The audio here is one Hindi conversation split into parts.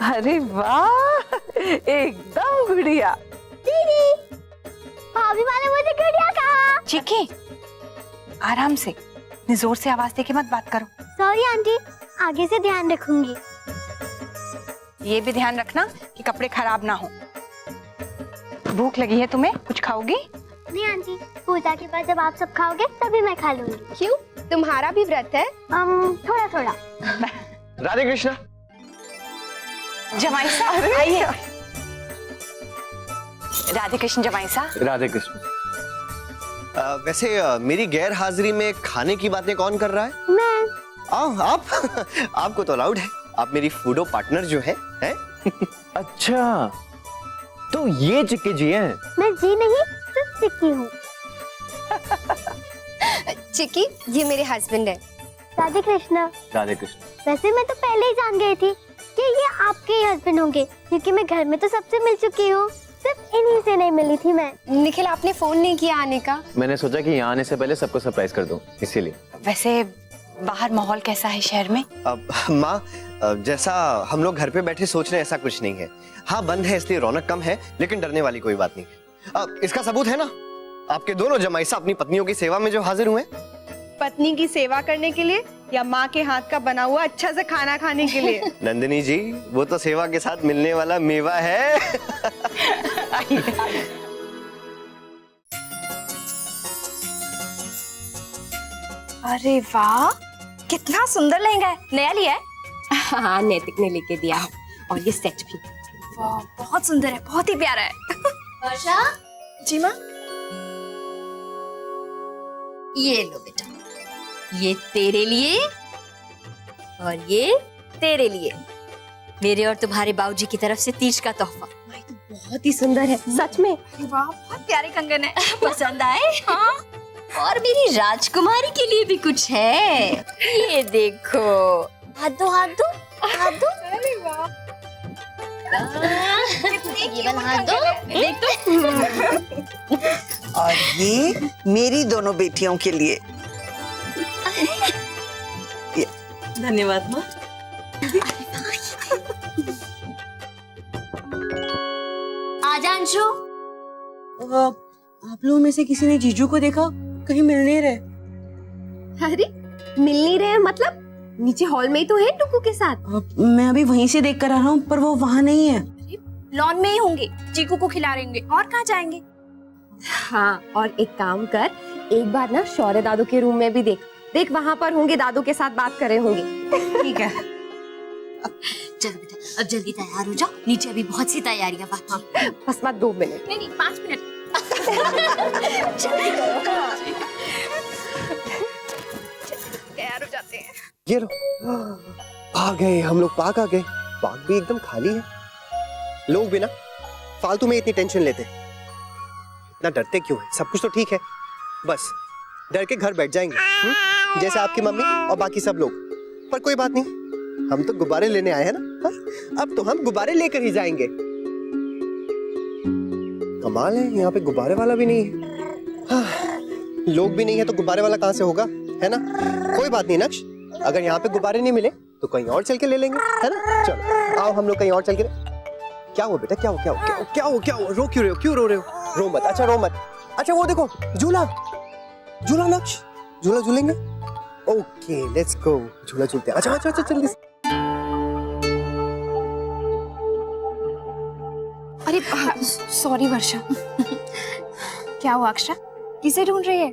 अरे वाह, एकदम गुड़िया। दीदी, भाभी वाले मुझे गुड़िया कहा। चिकी, आराम से, इतनी जोर से आवाज देके मत बात करो। सॉरी आंटी, आगे से ध्यान रखूंगी। ये भी ध्यान रखना कि कपड़े खराब ना हो। भूख लगी है तुम्हें, कुछ खाओगी? नहीं आंटी, पूजा के बाद जब आप सब खाओगे तभी मैं खा लूंगी। क्यों, तुम्हारा भी व्रत है? थोड़ा थोड़ा। राधे कृष्णा। जमाई साहब आइए। राधे कृष्ण जमाई साहब। राधे कृष्ण। वैसे मेरी गैर हाजिरी में खाने की बातें कौन कर रहा है? मैं। आप आपको तो अलाउड है, आप मेरी फूडो पार्टनर जो है? अच्छा, तो ये चिक्की जी हैं? मैं जी नहीं, सिर्फ चिक्की हूँ। चिक्की, ये मेरे हस्बैंड है। राधे कृष्णा। राधे कृष्ण। वैसे मैं तो पहले ही जान गई थी कि ये आपके ही हस्बैंड होंगे, क्योंकि मैं घर में तो सबसे मिल चुकी हूँ, सिर्फ इन्हीं से नहीं मिली थी मैं। निखिल, आपने फोन नहीं किया आने का? मैंने सोचा कि यहाँ आने से पहले सबको सरप्राइज कर दूं, इसीलिए। वैसे बाहर माहौल कैसा है शहर में? माँ, जैसा हम लोग घर पे बैठे सोच रहे हैं ऐसा कुछ नहीं है। हाँ, बंद है इसलिए रौनक कम है, लेकिन डरने वाली कोई बात नहीं है। इसका सबूत है ना, आपके दोनों जमाई साहब अपनी पत्नियों की सेवा में जो हाजिर हुए। पत्नी की सेवा करने के लिए या माँ के हाथ का बना हुआ अच्छा से खाना खाने के लिए? नंदिनी जी, वो तो सेवा के साथ मिलने वाला मेवा है। अरे वाह, कितना सुंदर लहंगा है, नया लिया है? हाँ, नैतिक ने लेके दिया है, और ये सेट भी। वाह, बहुत सुंदर है, बहुत ही प्यारा है। वर्षा। जी माँ। ये लो बेटा, ये तेरे लिए और ये तेरे लिए, मेरे और तुम्हारे बाबूजी की तरफ से तीज का तोहफा। तो बहुत ही सुंदर है सच में। वाह, बहुत प्यारे कंगन है। पसंद आए? हाँ। और मेरी राजकुमारी के लिए भी कुछ है, ये देखो। हाथ दो, हाथ दो, हाथ दो। अरे वाह, ये वाला हाथ दो, देख तो। और ये मेरी दोनों बेटियों के लिए। धन्यवाद माँ। आजा अंशु। आप लोगों में से किसी ने जीजू को देखा? कहीं मिल नहीं रहे। अरे, मिल नहीं रहे मतलब? नीचे हॉल में ही तो है टुकू के साथ। मैं अभी वहीं से देख कर आ रहा हूँ, पर वो वहाँ नहीं है। लॉन में ही होंगे, चीकू को खिला रहे होंगे, और कहाँ जाएंगे? हाँ, और एक काम कर, एक बार ना शौर्य दादू के रूम में भी देख, देख वहाँ पर होंगे, दादू के साथ बात कर रहे होंगे। ठीक है। चलो बेटा, अब जल्दी तैयार हो जाओ, नीचे अभी बहुत सी तैयारियां बाकी हैं। बस बात 2 मिनट। नहीं 5 मिनट। तैयार हो जाते हैं। ये लो, आ गए हम लोग, पार्क आ गए। पार्क भी एकदम खाली है, लोग भी ना फालतू में इतनी टेंशन लेते, इतना डरते क्यों है? सब कुछ तो ठीक है, बस डर के घर बैठ जाएंगे, जैसे आपकी मम्मी और बाकी सब लोग। पर कोई बात नहीं, हम तो गुब्बारे लेने आए हैं ना। हाँ? अब तो हम गुब्बारे लेकर ही जाएंगे। कमाल है, यहाँ पे गुब्बारे वाला भी नहीं है। हाँ, लोग भी नहीं है तो गुब्बारे वाला कहाँ से होगा, है ना? कोई बात नहीं नक्श, अगर यहाँ पे गुब्बारे नहीं मिले तो कहीं और चल के ले लेंगे, है ना? चलो आओ हम लोग कहीं और चल के। क्या हुआ बेटा, क्या हुआ, क्या हुआ, क्या हुआ, क्या हुआ? रो क्यों रहे हो, क्यों रो रहे हो? रो मत, अच्छा रो मत। अच्छा वो देखो झूला, झूला नक्श, झूला झूलेंगे। ओके लेट्स गो, झूला झूलते हैं। अच्छा अच्छा अच्छा जल्दी। अरे सॉरी वर्षा। क्या हुआ अक्षरा, किसे ढूंढ रही है?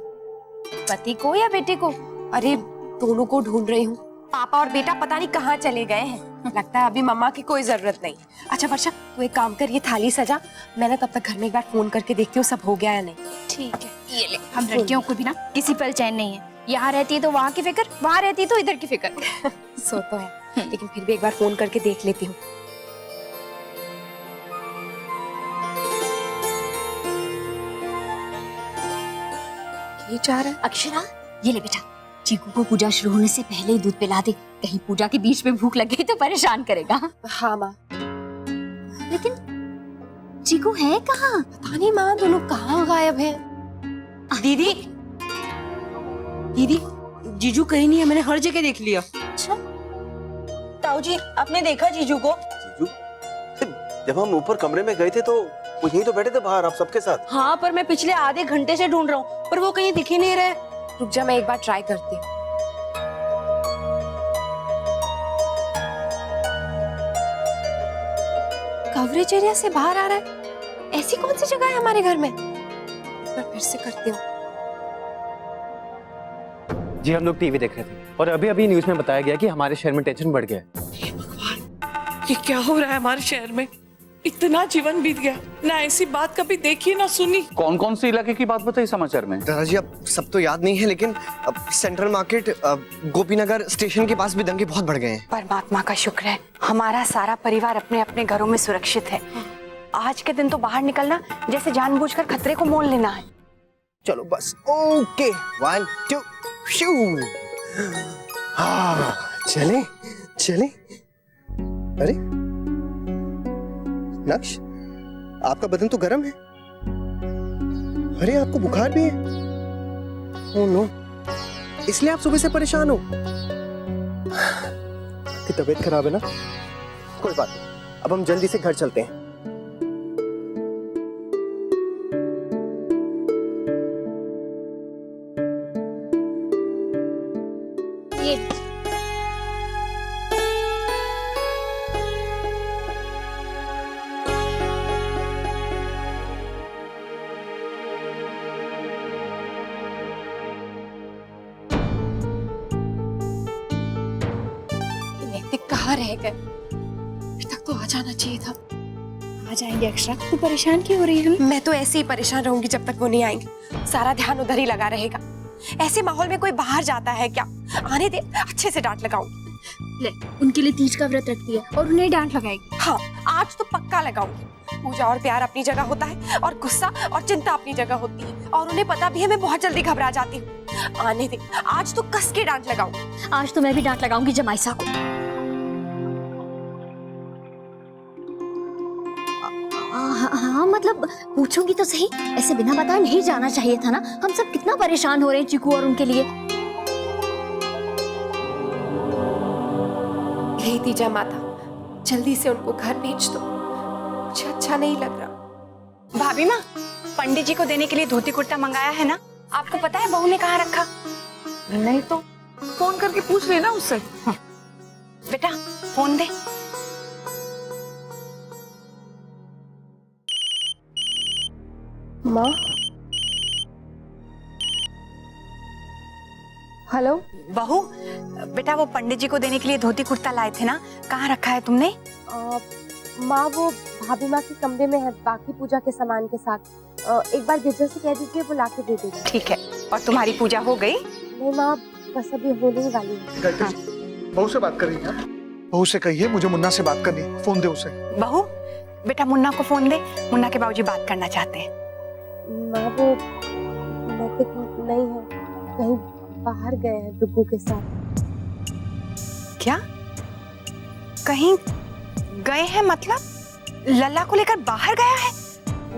पति को या बेटे को? अरे, दोनों को ढूंढ रही हूँ। पापा और बेटा पता नहीं कहाँ चले गए हैं। लगता है अभी मम्मा की कोई जरूरत नहीं। अच्छा वर्षा, तू एक काम कर, ये थाली सजा, मैंने तब तक घर में एक बार फोन करके देखती हूँ सब हो गया या नहीं। ठीक है, ये ले। हम लड़कियों को भी ना किसी पल चैन नहीं है, यहाँ रहती है तो वहाँ की फिक्र, वहाँ रहती है तो इधर की फिक्र। सो तो है, लेकिन फिर भी एक बार फोन करके देख लेती हूँ। ये चाह रहा है। अक्षरा, ये ले बेटा, चीकू को पूजा शुरू होने से पहले ही दूध पिला दे, कहीं पूजा के बीच में भूख लग गई तो परेशान करेगा। हाँ माँ। लेकिन चीकू है कहाँ? पता नहीं माँ, दोनों कहाँ गायब हैं? दीदी, दीदी, जीजू कहीं नहीं है, मैंने हर जगह देख लिया। अच्छा, ताऊ जी, आपने देखा जीजू को? जीजू जब हम ऊपर कमरे में गए थे तो वो यहीं तो बैठे थे बाहर आप सबके साथ। हाँ, पर मैं पिछले आधे घंटे से ढूंढ रहा हूँ, पर वो कहीं दिख ही नहीं रहे। रुक जा, मैं एक बार ट्राई करती हूँ। कवरेज एरिया से बाहर आ रहा है। ऐसी कौन सी जगह है हमारे घर में? एक बार फिर से करती हूँ। जी हम लोग टीवी देख रहे थे और अभी अभी न्यूज में बताया गया कि हमारे शहर में टेंशन बढ़ गया है। ये क्या हो रहा है हमारे शहर में? इतना जीवन बीत गया, ना ऐसी बात कभी देखी ना सुनी। कौन कौन से इलाके की बात बताई समाचार में? दादाजी अब सब तो याद नहीं है, लेकिन अब सेंट्रल मार्केट, गोपीनगर स्टेशन के पास भी दंगे बहुत बढ़ गए हैं। परमात्मा का शुक्र है, हमारा सारा परिवार अपने अपने घरों में सुरक्षित है। आज के दिन तो बाहर निकलना जैसे जानबूझकर खतरे को मोल लेना है। चलो बस, ओके, 1 2 शू। हाँ, चले चले। अरे नक्श, आपका बदन तो गर्म है। अरे आपको बुखार भी है। ओह नो, इसलिए आप सुबह से परेशान हो? कि तबीयत खराब है ना? कोई बात नहीं, अब हम जल्दी से घर चलते हैं। कहाँ रह गए? अभी तक तो आ जाना चाहिए था। आ जाएंगे अक्षरा, तू परेशान क्यों हो रही है? मैं तो ऐसे ही परेशान रहूंगी जब तक वो नहीं आएंगे। सारा ध्यान उधर ही लगा रहेगा। ऐसे माहौल में कोई बाहर जाता है क्या? आने दे, अच्छे से डांट लगाऊंगी। ले, उनके लिए तीज का व्रत रखती है और उन्हें डांट लगाएगी। हाँ, आज तो पक्का लगाऊंगी। पूजा और प्यार अपनी जगह होता है और गुस्सा और चिंता अपनी जगह होती है, और उन्हें पता भी है मैं बहुत जल्दी घबरा जाती हूँ। आने दे, आज तो कस के डांट लगाऊंगी। आज तो मैं भी डांट लगाऊंगी जमाइसा को। हाँ मतलब पूछूंगी तो सही, ऐसे बिना बताए नहीं जाना चाहिए था ना। हम सब कितना परेशान हो रहे हैं चीकू और उनके लिए। हे तीजा माता, जल्दी से उनको घर भेज दो, मुझे अच्छा नहीं लग रहा। भाभी माँ, पंडित जी को देने के लिए धोती कुर्ता मंगाया है ना? आपको पता है बहू ने कहाँ रखा? नहीं तो फोन करके पूछ लेना उससे। बेटा फोन दे। माँ, हेलो बहू, बेटा वो पंडित जी को देने के लिए धोती कुर्ता लाए थे ना, कहाँ रखा है तुमने? माँ वो भाभी माँ के कमरे में है, बाकी पूजा के सामान के साथ। एक बार गिरजा से कह दीजिए, वो लाके दे देगा। ठीक है। और तुम्हारी पूजा हो गई? नहीं माँ, बस अभी होने ही वाली है। बहू से बात कर रही है? बहू से कहिए मुझे मुन्ना से बात करनी है, फोन दे उसे। बहू, बेटा मुन्ना को फोन दे, मुन्ना के बाबूजी बात करना चाहते हैं। माँ वो नैतिक नहीं है, कहीं बाहर गए हैं डुग्गू के साथ। क्या? कहीं गए हैं मतलब? लल्ला को लेकर बाहर गया है?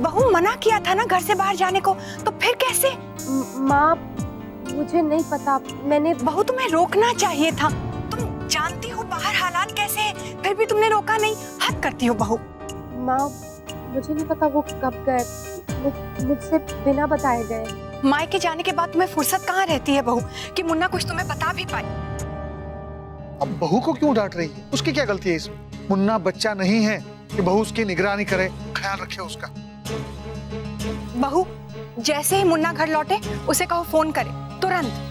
बहू मना किया था ना घर से बाहर जाने को, तो फिर कैसे? माँ मुझे नहीं पता, मैंने। बहू तुम्हें रोकना चाहिए था, तुम जानती हो बाहर हालात कैसे हैं, फिर भी तुमने रोका नहीं। हद करती हो बहू। माँ मुझे नहीं पता वो कब गए, मुझसे बिना बताए गए। मायके जाने के बाद तुम्हें फुर्सत कहाँ रहती है बहू कि मुन्ना कुछ तुम्हें बता भी पाए। अब बहू को क्यों डांट रही है? उसकी क्या गलती है इसमें? मुन्ना बच्चा नहीं है कि बहू उसकी निगरानी करे, ख्याल रखे उसका। बहू जैसे ही मुन्ना घर लौटे उसे कहो फोन करे तुरंत।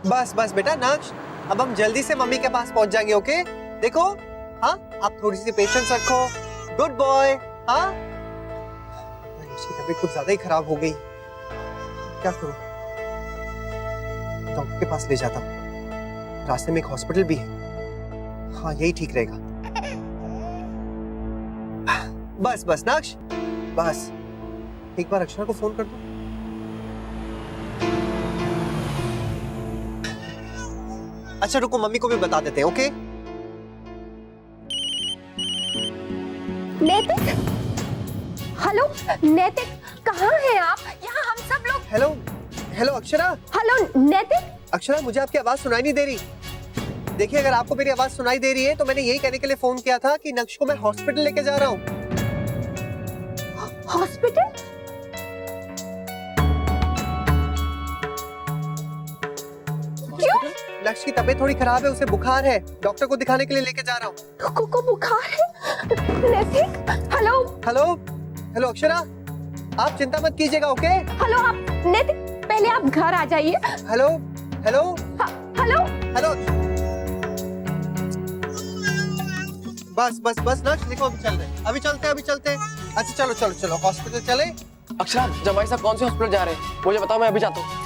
बस बस बेटा नक्श, अब हम जल्दी से मम्मी के पास पहुंच जाएंगे। ओके देखो, हाँ आप थोड़ी सी पेशेंस रखो। Good boy. हाँ उसकी तबीयत कुछ ज्यादा ही खराब हो गई, क्या करूं? डॉक्टर के पास ले जाता हूं, रास्ते में एक हॉस्पिटल भी है। हाँ यही ठीक रहेगा। बस बस नक्श, बस एक बार अक्षरा को फोन कर दो। अच्छा रुको, मम्मी को भी बता देते हैं। ओके नैतिक, हेलो नैतिक, कहाँ हैं आप? यहाँ हम सब लोग। Hello hello Akshara. हेलो नैतिक। अक्षरा, मुझे आपकी आवाज सुनाई नहीं दे रही। देखिए, अगर आपको मेरी आवाज सुनाई दे रही है तो मैंने यही कहने के लिए फोन किया था कि नक्श को मैं हॉस्पिटल लेके जा रहा हूँ। हॉस्पिटल? क्यों? नक्श की तबीयत थोड़ी खराब है, उसे बुखार है, डॉक्टर को दिखाने के लिए लेके जा रहा हूँ। को बुखार है? नैतिक, हेलो हेलो हेलो अक्षरा, आप चिंता मत कीजिएगा, ओके? हेलो आप नैतिक, पहले आप घर आ जाइए। Hello hello hello hello. बस बस बस नक्श, देखो अभी चल रहे, अभी चलते हैं। अच्छा चलो चलो चलो हॉस्पिटल चले। अक्षरा, जमाई साहब कौन से हॉस्पिटल जा रहे हैं? मुझे बताओ, मैं अभी जाता हूँ।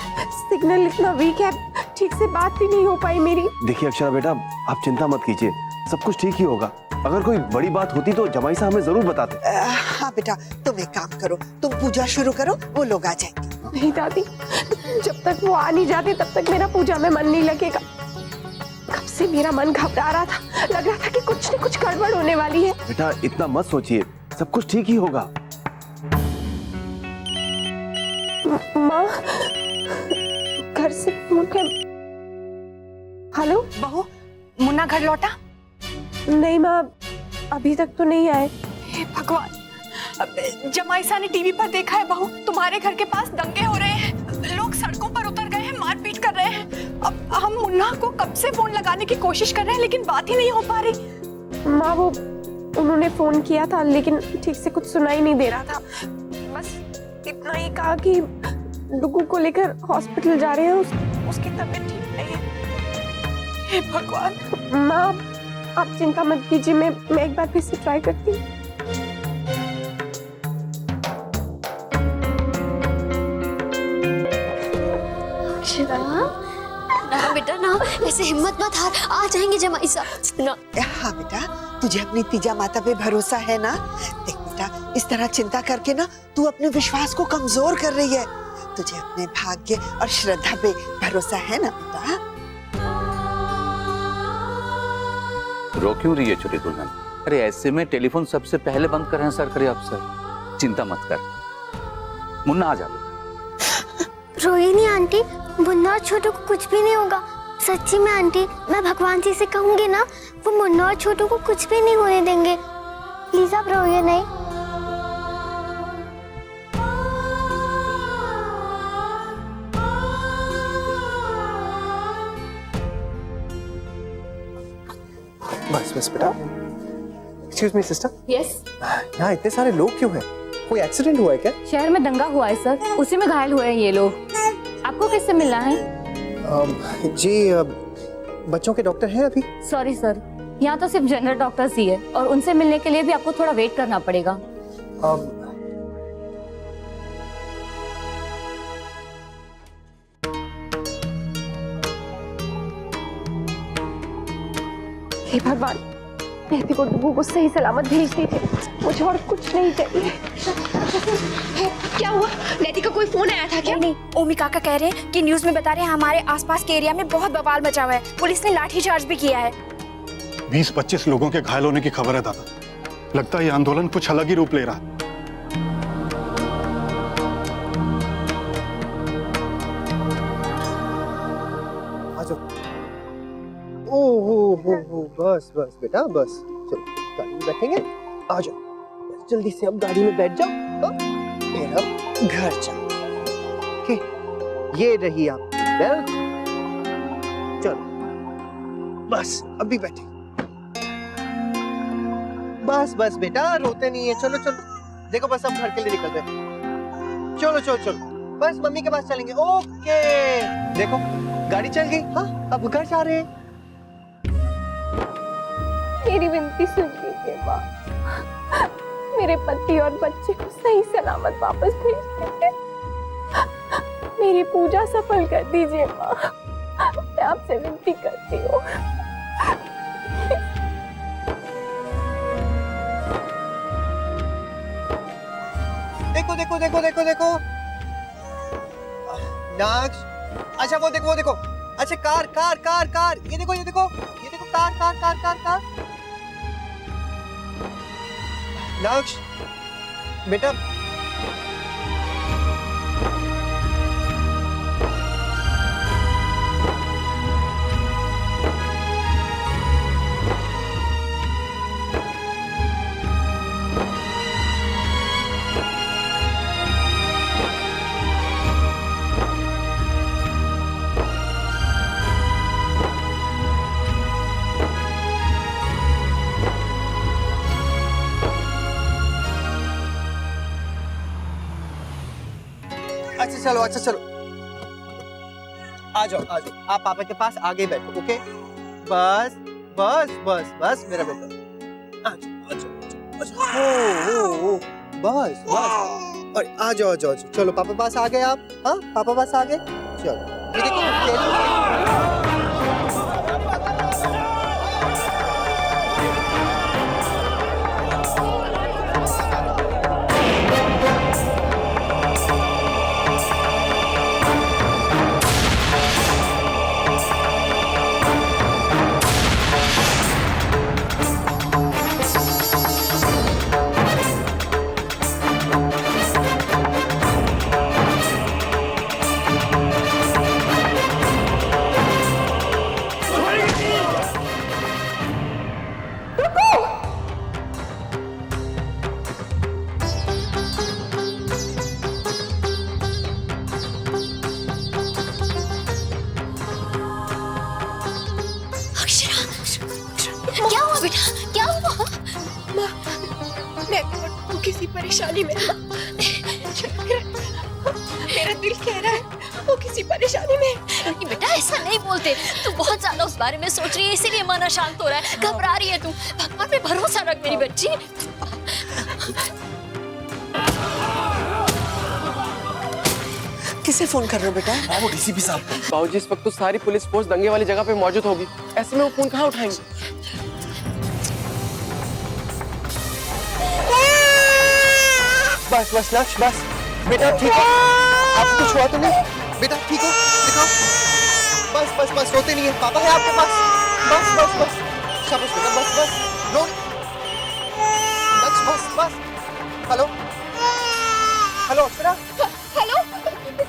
सिग्नल इतना वीक है, ठीक से बात ही नहीं हो पाई मेरी। देखिए अक्षरा बेटा, आप चिंता मत कीजिए, सब कुछ ठीक ही होगा। अगर कोई बड़ी बात होती तो जमाई साहब हमें जरूर बताते। हाँ बेटा, तुम एक काम करो, तुम पूजा शुरू करो, वो लोग आ जाएंगे। नहीं दादी, जब तक वो आ नहीं जाते तब तक मेरा पूजा में मन नहीं लगेगा। कब से मेरा मन घबरा रहा था, लग रहा था कि कुछ न कुछ गड़बड़ होने वाली है। बेटा इतना मत सोचिए, सब कुछ ठीक ही होगा। माँ, घर से फोन है। हेलो बहू, मुन्ना घर लौटा? नहीं माँ, अभी तक तो नहीं आए। हे भगवान, जमाईसा ने टीवी पर देखा है बहू, तुम्हारे घर के पास दंगे हो रहे हैं, लोग सड़कों पर उतर गए हैं, मारपीट कर रहे हैं। अब हम मुन्ना को कब से फोन लगाने की कोशिश कर रहे हैं, लेकिन बात ही नहीं हो पा रही। माँ, वो उन्होंने फोन किया था लेकिन ठीक से कुछ सुनाई नहीं दे रहा था। बस इतना ही कहा कि डुगू को लेकर हॉस्पिटल जा रहे हैं, उसकी तबीयत ठीक नहीं है। हे भगवान। माँ, आप चिंता मत कीजिए, मैं एक बार फिर से ट्राई करती हूँ। ना बेटा ना, ऐसे हिम्मत मत हार, आ जाएंगे जमाई साहब ना। हाँ बेटा, तुझे अपनी तीजा माता पे भरोसा है ना? देख बेटा, इस तरह चिंता करके ना तू अपने विश्वास को कमजोर कर रही है। तुझे अपने भाग्य और श्रद्धा पे भरोसा है ना बेटा? रो क्यों रही है छोटी दुल्हन? अरे ऐसे में टेलीफोन सबसे पहले बंद करें सर, करे अफसर। चिंता मत कर, मुन्ना आ जा। रोइए नहीं आंटी, मुन्ना और छोटू को कुछ भी नहीं होगा। सच्ची में आंटी, मैं भगवान जी से कहूंगी ना, वो मुन्ना और छोटू को कुछ भी नहीं होने देंगे। प्लीज आप रोइए नहीं। बस बस बेटा। Excuse me sister. यस। यहाँ इतने सारे लोग क्यों हैं? कोई एक्सीडेंट हुआ है क्या? शहर में दंगा हुआ है सर, उसी में घायल हुए हैं ये लोग। आपको किससे मिलना है? जी बच्चों के डॉक्टर हैं अभी? सॉरी सर, यहाँ तो सिर्फ जनरल डॉक्टर्स ही है और उनसे मिलने के लिए भी आपको थोड़ा वेट करना पड़ेगा। हे भगवान, नैतिक को डुगू को सही सलामत भेज दीजिए, मुझे और कुछ नहीं चाहिए। क्या हुआ? नैतिक का कोई फोन आया था क्या? नहीं, ओमी काका कह रहे हैं कि न्यूज में बता रहे हैं हमारे आसपास के एरिया में बहुत बवाल मचा हुआ है, पुलिस ने लाठीचार्ज भी किया है। 20-25 लोगों के घायल होने की खबर है दादा। लगता है ये आंदोलन कुछ अलग ही रूप ले रहा है। ओहो, बस बस बेटा बस, चलो गाड़ी में बैठेंगे, आ जाओ जल्दी से, अब गाड़ी में बैठ जाओ, फिर अब घर जाओ। ओके, ये रही आपकी बेल्ट, चलो बस अभी बैठे। बस बस बेटा, रोते नहीं है, चलो चलो, देखो बस अब घर के लिए निकल गए। चलो चलो चलो, बस मम्मी के पास चलेंगे। ओके, देखो गाड़ी चल गई। हाँ, अब घर जा रहे हैं। मेरी विनती सुन लीजिए माँ, मेरे पति और बच्चे को सही सलामत वापस भेज दीजिए, मेरी पूजा सफल कर दीजिए माँ, मैं आपसे विनती करती हूँ। देखो देखो देखो देखो देखो नाक्ष, अच्छा वो देखो, अच्छा कार कार कार कार, ये देखो car car car car car. नक्श बेटा अच्छा चलो आ जाओ आप पापा के पास आगे बैठो ओके बस बस बस बस मेरा बेटा आ जाओ बस बस और आ जाओ चलो पापा पास आ गए आप हाँ पापा पास आ गए चलो ये देखो क्या हुआ बेटा क्या हुआ? माँ मैं तो किसी परेशानी में मेरा दिल कह रहा है वो किसी परेशानी में। नहीं बेटा ऐसा नहीं बोलते, तू बहुत ज्यादा उस बारे में सोच रही है इसीलिए मन अशांत हो रहा है, घबरा रही है तू। भगवान पे भरोसा रख मेरी बच्ची। किसे फोन कर रहे हो बेटा? वो डीसीपी साहब को। बाबूजी इस वक्त तो सारी पुलिस फोर्स दंगे वाली जगह पे मौजूद होगी, ऐसे में वो फोन कहाँ उठाएंगे? बस बस लक्ष बस बेटा ठीक है आपको कुछ हुआ तो नहीं बेटा ठीक हो दिखाओ बस बस बस रोते नहीं है पापा है आपके पास बस बस बस शाबाश बेटा बस बस रो लक्ष बस बस हेलो हेलो अक्षरा हेलो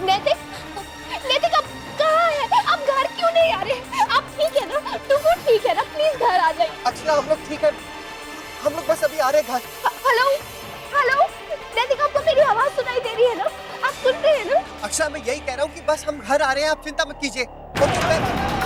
नैतिक अब कहाँ है? आप घर क्यों नहीं आ रहे? आप ठीक है ना? तुम ठीक है ना? प्लीज घर आ जाइए। अक्षरा हम लोग ठीक है हम लोग बस अभी आ रहे हैं घर। हेलो हेलो नैतिक आपको मेरी आवाज सुनाई दे रही है ना? आप सुन रहे हैं ना? अक्षरा मैं यही कह रहा हूँ कि बस हम घर आ रहे हैं आप चिंता मत कीजिए ओके